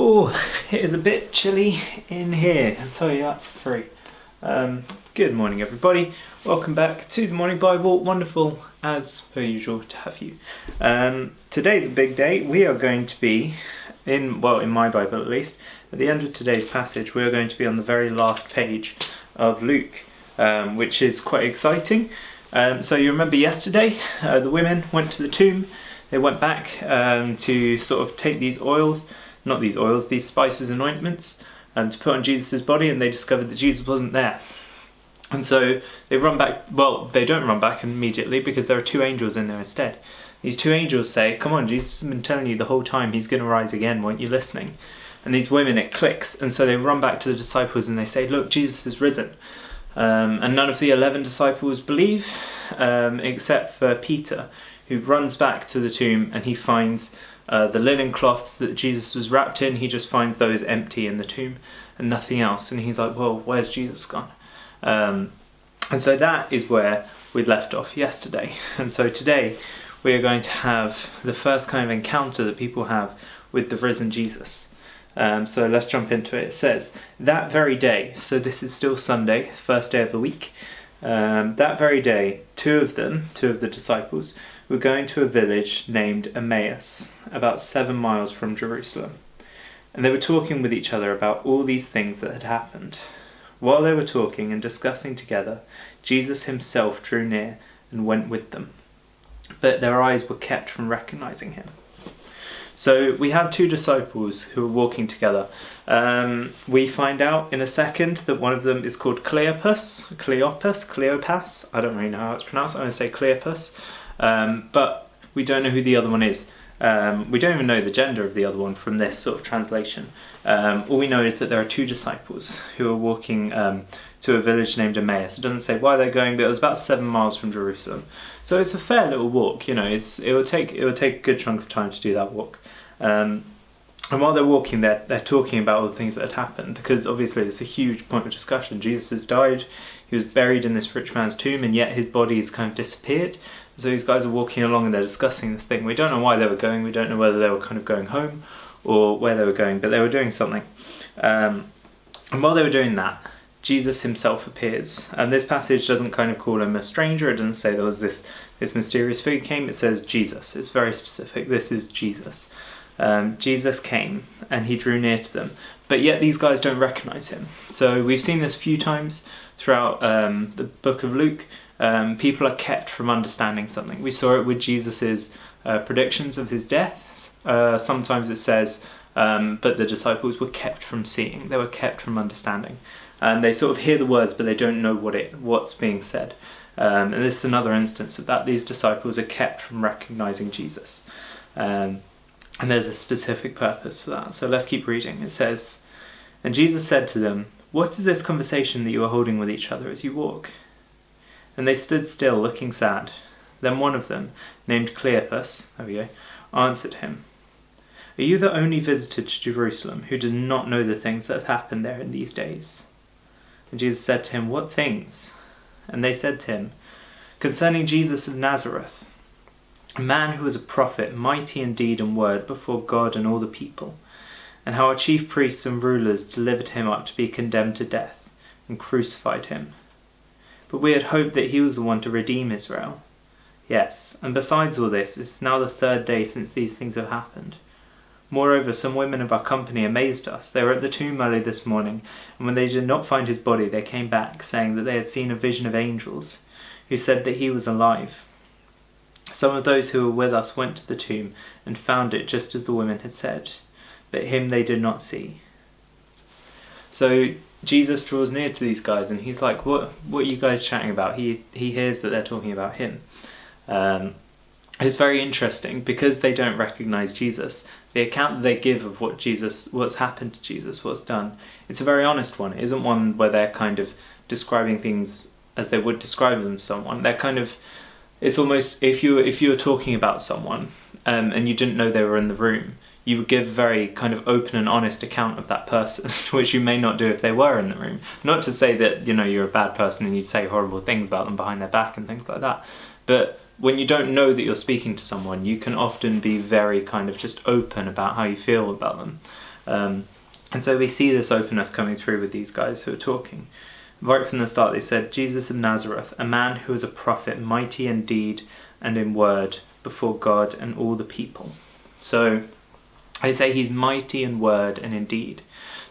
Oh, it is a bit chilly in here, I'll tell you that for free. Good morning, everybody. Welcome back to the Morning Bible. Wonderful, as per usual, to have you. Today's a big day. We are going to be, in my Bible at least, at the end of today's passage, we are going to be on the very last page of Luke, which is quite exciting. So you remember yesterday, the women went to the tomb. They went back to sort of take these spices and ointments, to put on Jesus' body, and they discovered that Jesus wasn't there. And so they run back. Well, they don't run back immediately because there are two angels in there instead. These two angels say, "Come on, Jesus has been telling you the whole time he's going to rise again. Weren't you listening?" And these women, it clicks, and so they run back to the disciples and they say, "Look, Jesus has risen." And none of the 11 disciples believe, except for Peter, who runs back to the tomb and he finds the linen cloths that Jesus was wrapped in. He just finds those empty in the tomb and nothing else. And he's like, "Well, where's Jesus gone?" And so that is where we left off yesterday. And so today we are going to have the first kind of encounter that people have with the risen Jesus. So let's jump into it. It says, that very day, so this is still Sunday, first day of the week, that very day, two of the disciples, were going to a village named Emmaus, about 7 miles from Jerusalem. And they were talking with each other about all these things that had happened. While they were talking and discussing together, Jesus himself drew near and went with them. But their eyes were kept from recognizing him. So we have two disciples who are walking together. We find out in a second that one of them is called Cleopas. I don't really know how it's pronounced. I'm going to say Cleopas. But we don't know who the other one is. We don't even know the gender of the other one from this sort of translation. All we know is that there are two disciples who are walking to a village named Emmaus. It doesn't say why they're going, but it was about 7 miles from Jerusalem. So it's a fair little walk. You know, it would take a good chunk of time to do that walk. And while they're walking, they're talking about all the things that had happened, because obviously it's a huge point of discussion. Jesus has died. He was buried in this rich man's tomb, and yet his body has kind of disappeared. So these guys are walking along and they're discussing this thing. We don't know why they were going. We don't know whether they were kind of going home or where they were going, but they were doing something. And while they were doing that, Jesus himself appears. And this passage doesn't kind of call him a stranger. It doesn't say there was this mysterious figure came. It says Jesus. It's very specific. This is Jesus. Jesus came and he drew near to them. But yet these guys don't recognize him. So we've seen this a few times throughout the book of Luke. People are kept from understanding something. We saw it with Jesus's predictions of his death. Sometimes it says, but the disciples were kept from seeing. They were kept from understanding. And they sort of hear the words, but they don't know what's being said. And this is another instance of that. These disciples are kept from recognizing Jesus. And there's a specific purpose for that. So let's keep reading. It says, and Jesus said to them, "What is this conversation that you are holding with each other as you walk?" And they stood still, looking sad. Then one of them, named Cleopas, answered him, "Are you the only visitor to Jerusalem who does not know the things that have happened there in these days?" And Jesus said to him, "What things?" And they said to him, "Concerning Jesus of Nazareth, a man who was a prophet, mighty in deed and word before God and all the people, and how our chief priests and rulers delivered him up to be condemned to death and crucified him. But we had hoped that he was the one to redeem Israel. Yes, and besides all this, it's now the 3rd day since these things have happened. Moreover, some women of our company amazed us. They were at the tomb early this morning, and when they did not find his body, they came back, saying that they had seen a vision of angels, who said that he was alive. Some of those who were with us went to the tomb and found it just as the women had said, but him they did not see." So Jesus draws near to these guys and he's like, what are you guys chatting about? He hears that they're talking about him. It's very interesting because they don't recognize Jesus. The account that they give of what's happened to Jesus, what's done, it's a very honest one. It isn't one where they're kind of describing things as they would describe them to someone. They're kind of, it's almost, if you were talking about someone and you didn't know they were in the room, you would give a very kind of open and honest account of that person, which you may not do if they were in the room. Not to say that, you're a bad person and you'd say horrible things about them behind their back and things like that. But when you don't know that you're speaking to someone, you can often be very kind of just open about how you feel about them. And so we see this openness coming through with these guys who are talking. Right from the start they said, Jesus of Nazareth, a man who was a prophet, mighty in deed and in word before God and all the people. So I say he's mighty in word and in deed.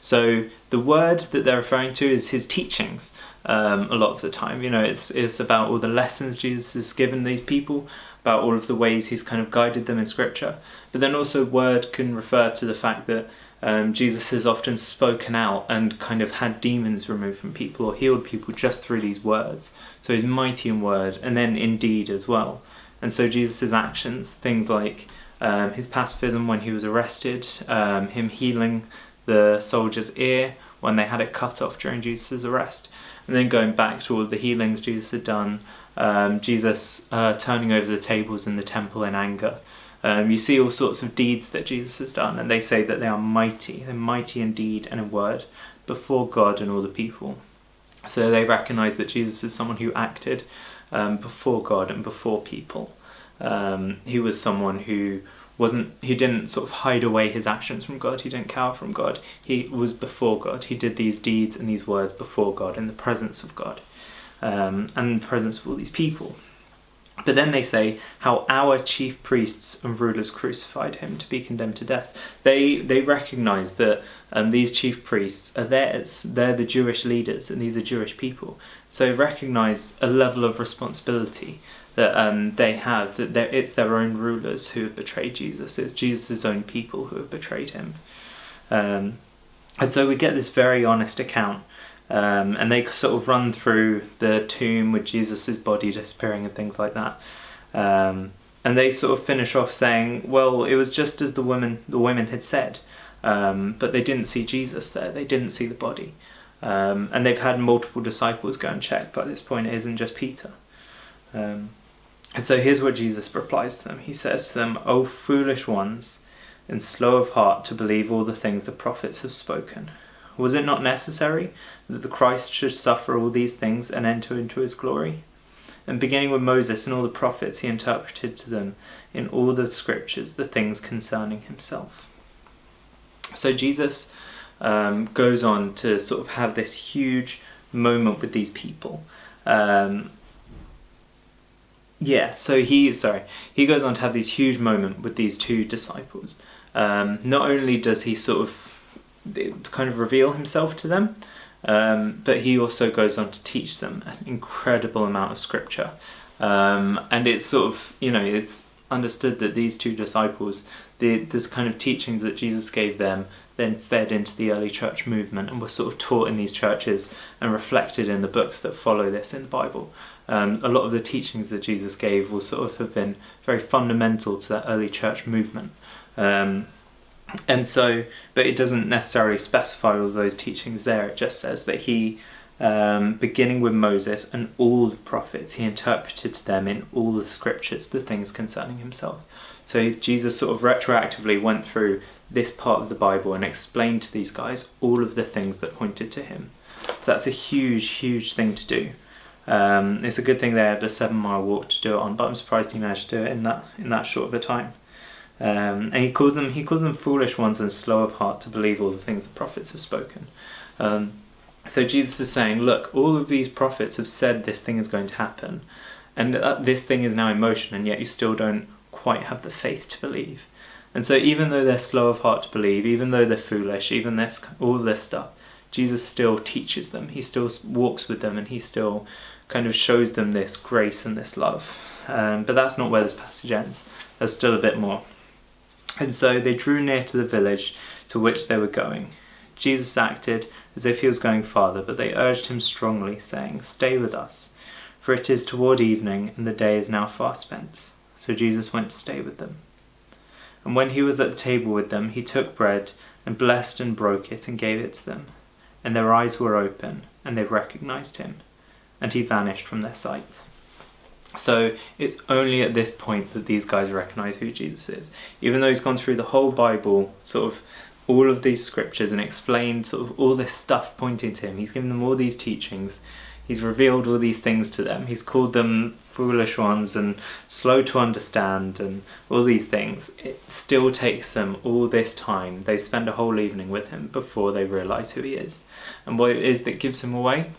So the word that they're referring to is his teachings. A lot of the time, it's about all the lessons Jesus has given these people, about all of the ways he's kind of guided them in scripture. But then also word can refer to the fact that Jesus has often spoken out and kind of had demons removed from people or healed people just through these words. So he's mighty in word and then in deed as well. And so Jesus' actions, things like his pacifism when he was arrested, him healing the soldier's ear when they had it cut off during Jesus' arrest, and then going back to all the healings Jesus had done, Jesus turning over the tables in the temple in anger. You see all sorts of deeds that Jesus has done, and they say that they are mighty. They're mighty in deed and in word before God and all the people. So they recognise that Jesus is someone who acted before God and before people. He was someone who didn't sort of hide away his actions from God. He didn't cower from God. He was before God. He did these deeds and these words before God in the presence of God, and in the presence of all these people. But then they say how our chief priests and rulers crucified him to be condemned to death. They recognise that these chief priests are theirs. They're the Jewish leaders and these are Jewish people. So recognise a level of responsibility that they have, that it's their own rulers who have betrayed Jesus. It's Jesus' own people who have betrayed him. And so we get this very honest account. And they sort of run through the tomb with Jesus' body disappearing and things like that. And they sort of finish off saying, well, it was just as the women had said, but they didn't see Jesus there. They didn't see the body. And they've had multiple disciples go and check. By this point, it isn't just Peter. And so here's what Jesus replies to them. He says to them, "O foolish ones, and slow of heart to believe all the things the prophets have spoken. Was it not necessary that the Christ should suffer all these things and enter into his glory? And beginning with Moses and all the prophets, he interpreted to them in all the scriptures the things concerning himself." So Jesus goes on to sort of have this huge moment with these people. He goes on to have this huge moment with these two disciples. Not only does he sort of kind of reveal himself to them, but he also goes on to teach them an incredible amount of scripture. And it's sort of, it's understood that these two disciples, this kind of teachings that Jesus gave them then fed into the early church movement and were sort of taught in these churches and reflected in the books that follow this in the Bible. A lot of the teachings that Jesus gave will sort of have been very fundamental to that early church movement. And so, but it doesn't necessarily specify all of those teachings there. It just says that he, beginning with Moses and all the prophets, he interpreted to them in all the scriptures the things concerning himself. So Jesus sort of retroactively went through this part of the Bible and explained to these guys all of the things that pointed to him. So that's a huge, huge thing to do. It's a good thing they had a 7-mile walk to do it on, but I'm surprised he managed to do it in that short of a time. And he calls them foolish ones and slow of heart to believe all the things the prophets have spoken. So Jesus is saying, look, all of these prophets have said this thing is going to happen, and this thing is now in motion, and yet you still don't quite have the faith to believe. And so even though they're slow of heart to believe, even though they're foolish, even all this stuff, Jesus still teaches them. He still walks with them, and he still kind of shows them this grace and this love. But that's not where this passage ends. There's still a bit more. And so they drew near to the village to which they were going. Jesus acted as if he was going farther, but they urged him strongly, saying, "Stay with us, for it is toward evening, and the day is now far spent." So Jesus went to stay with them. And when he was at the table with them, he took bread, and blessed and broke it, and gave it to them. And their eyes were open, and they recognized him, and he vanished from their sight. So it's only at this point that these guys recognize who Jesus is. Even though he's gone through the whole Bible, sort of all of these scriptures, and explained sort of all this stuff pointing to him, he's given them all these teachings, he's revealed all these things to them, he's called them foolish ones and slow to understand and all these things, it still takes them all this time. They spend a whole evening with him before they realise who he is. And what it is that gives him away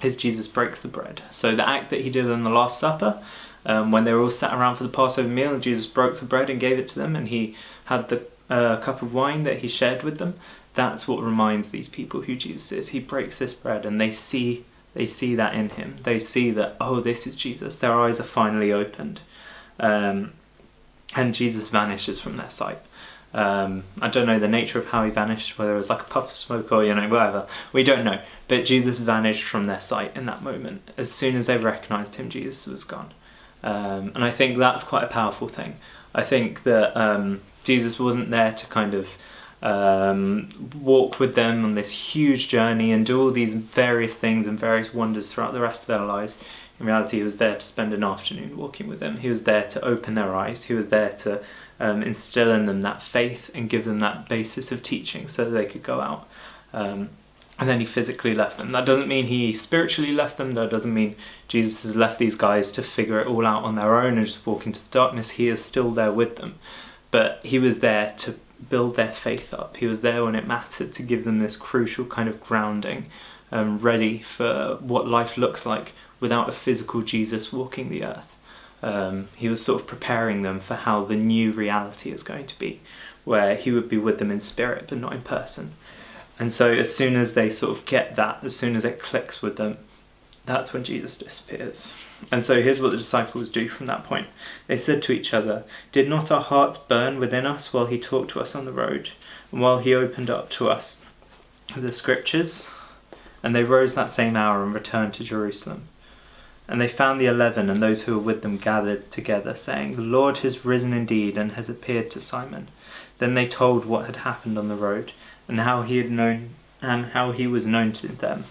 is Jesus breaks the bread. So the act that he did on the Last Supper, when they were all sat around for the Passover meal and Jesus broke the bread and gave it to them, and he had the cup of wine that he shared with them, that's what reminds these people who Jesus is. He breaks this bread and they see that in him. They see that, oh, this is Jesus. Their eyes are finally opened. And Jesus vanishes from their sight. I don't know the nature of how he vanished, whether it was like a puff of smoke or, whatever. We don't know. But Jesus vanished from their sight in that moment. As soon as they recognised him, Jesus was gone. And I think that's quite a powerful thing. I think that Jesus wasn't there to kind of walk with them on this huge journey and do all these various things and various wonders throughout the rest of their lives. In reality, he was there to spend an afternoon walking with them. He was there to open their eyes. He was there to instill in them that faith and give them that basis of teaching so that they could go out. And then he physically left them. That doesn't mean he spiritually left them. That doesn't mean Jesus has left these guys to figure it all out on their own and just walk into the darkness. He is still there with them. But he was there to build their faith up. He was there when it mattered, to give them this crucial kind of grounding, ready for what life looks like without a physical Jesus walking the earth. He was sort of preparing them for how the new reality is going to be, where he would be with them in spirit but not in person. And so as soon as they sort of get that, as soon as it clicks with them, that's when Jesus disappears. And so here's what the disciples do from that point. They said to each other, "Did not our hearts burn within us while he talked to us on the road, and while he opened up to us the scriptures?" And they rose that same hour and returned to Jerusalem. And they found the 11 and those who were with them gathered together, saying, "The Lord has risen indeed and has appeared to Simon." Then they told what had happened on the road, and how he was known to them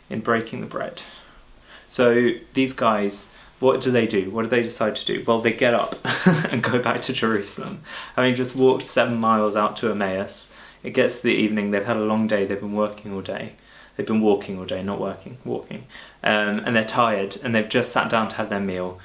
in breaking the bread. So these guys, what do? What do they decide to do? Well, they get up and go back to Jerusalem. Having just walked 7 miles out to Emmaus, it gets to the evening, they've had a long day, they've been working all day. They've been walking all day, not working, walking. And they're tired, and they've just sat down to have their meal.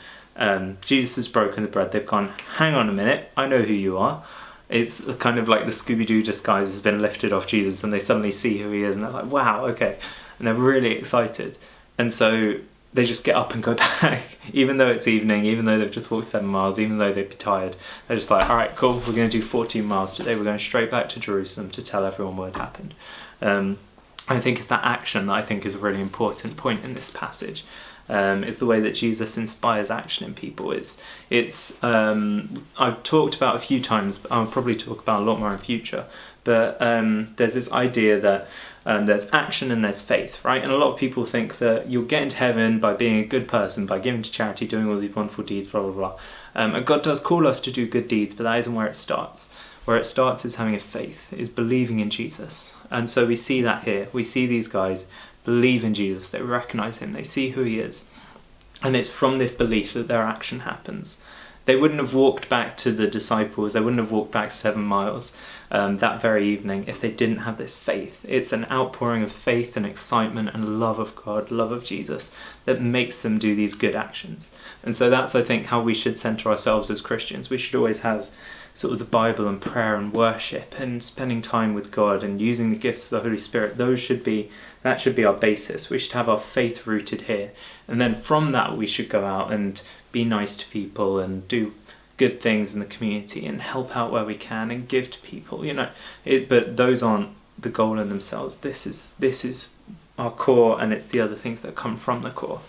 Jesus has broken the bread. They've gone, "Hang on a minute, I know who you are." It's kind of like the Scooby-Doo disguise has been lifted off Jesus, and they suddenly see who he is, and they're like, "Wow, okay." And they're really excited. And so they just get up and go back, even though it's evening, even though they've just walked 7 miles, even though they'd be tired. They're just like, "All right, cool, we're going to do 14 miles today. We're going straight back to Jerusalem to tell everyone what had happened." I think it's that action that I think is a really important point in this passage. It's the way that Jesus inspires action in people. I've talked about a few times, but I'll probably talk about a lot more in future. But there's this idea that there's action and there's faith, right? And a lot of people think that you'll get into heaven by being a good person, by giving to charity, doing all these wonderful deeds, blah, blah, blah. And God does call us to do good deeds, but that isn't where it starts. Where it starts is having a faith, is believing in Jesus. And so we see that here. We see these guys believe in Jesus. They recognize him. They see who he is. And it's from this belief that their action happens. They wouldn't have walked back to the disciples. They wouldn't have walked back 7 miles that very evening if they didn't have this faith. It's an outpouring of faith and excitement and love of God, love of Jesus, that makes them do these good actions. And so that's, I think, how we should center ourselves as Christians. We should always have sort of the Bible and prayer and worship and spending time with God and using the gifts of the Holy Spirit. That should be our basis. We should have our faith rooted here. And then from that we should go out and be nice to people and do good things in the community and help out where we can and give to people, but those aren't the goal in themselves. This is our core, and it's the other things that come from the core.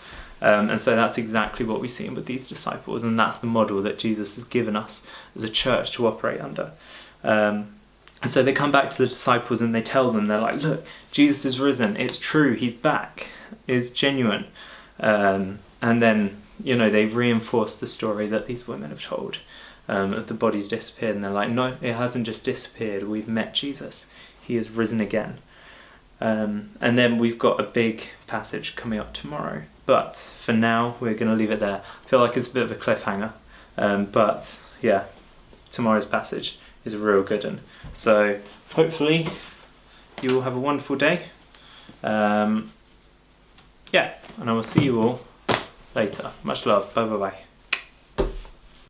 And so that's exactly what we see with these disciples, and that's the model that Jesus has given us as a church to operate under. And so they come back to the disciples and they tell them, they're like, "Look, Jesus is risen. It's true. He's back. It's genuine." And then, they've reinforced the story that these women have told, of the body's disappeared. And they're like, "No, it hasn't just disappeared. We've met Jesus. He is risen again." And then we've got a big passage coming up tomorrow. But for now, we're going to leave it there. I feel like it's a bit of a cliffhanger. But yeah, tomorrow's passage is a real good one. So hopefully you will have a wonderful day. And I will see you all later. Much love. Bye bye bye.